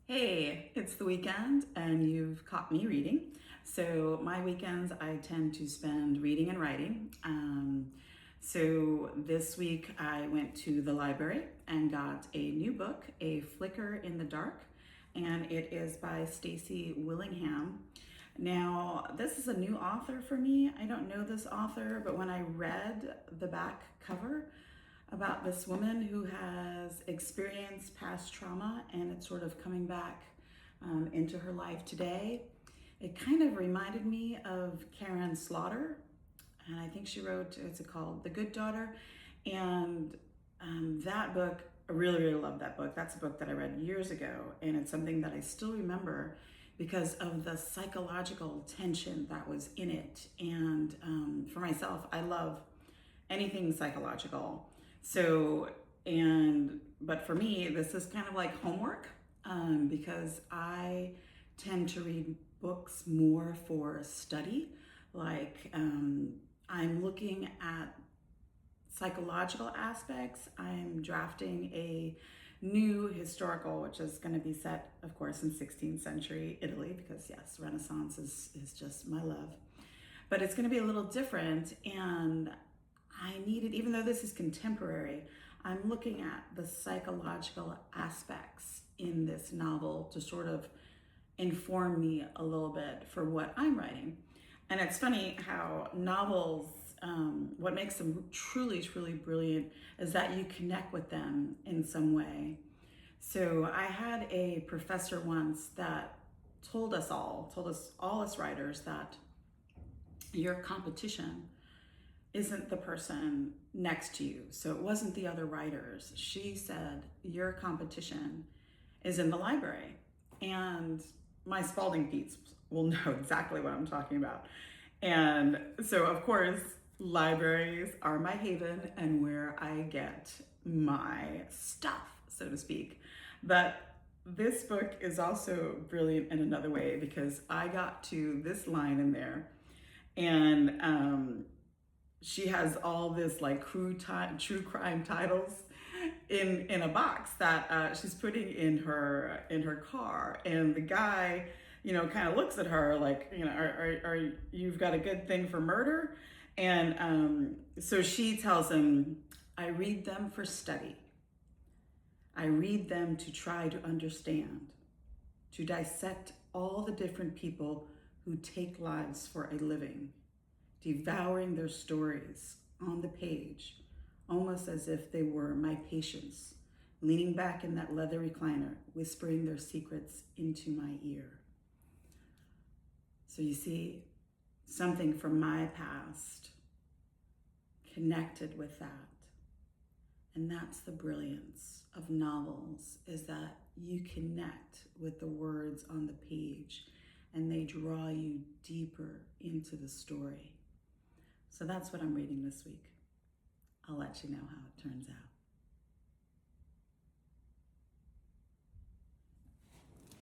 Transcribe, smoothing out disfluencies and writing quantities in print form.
Hey, it's the weekend and you've caught me reading. So, my weekends I tend to spend reading and writing. So, this week I went to the library and got a new book, A Flicker in the Dark, and it is by Stacy Willingham. Now, this is a new author for me. I don't know this author, but when I read the back cover, about this woman who has experienced past trauma and it's sort of coming back into her life today. It kind of reminded me of Karen Slaughter, and I think she wrote, it's called The Good Daughter. And that book, I really, really love that book. That's a book that I read years ago, and it's something that I still remember because of the psychological tension that was in it. And for myself, I love anything psychological. But for me, this is kind of like homework because I tend to read books more for study. I'm looking at psychological aspects. I'm drafting a new historical, which is going to be set, of course, in 16th century Italy, because yes, Renaissance is just my love. But it's going to be a little different, and I needed, even though this is contemporary, I'm looking at the psychological aspects in this novel to sort of inform me a little bit for what I'm writing. And it's funny how novels, what makes them truly, truly brilliant is that you connect with them in some way. So I had a professor once that told us all us writers, that your competition isn't the person next to you. So it wasn't the other writers. She said, your competition is in the library. And my Spalding Peeps will know exactly what I'm talking about. And so, of course, libraries are my haven and where I get my stuff, so to speak. But this book is also brilliant in another way because I got to this line in there, and she has all this like true crime titles in a box that she's putting in her car, and the guy, kind of looks at her like, are you've got a good thing for murder? And so she tells him, I read them for study. I read them to try to understand, to dissect all the different people who take lives for a living, devouring their stories on the page, almost as if they were my patients, leaning back in that leather recliner, whispering their secrets into my ear. So you see, something from my past connected with that. And that's the brilliance of novels, is that you connect with the words on the page and they draw you deeper into the story. So that's what I'm reading this week. I'll let you know how it turns out.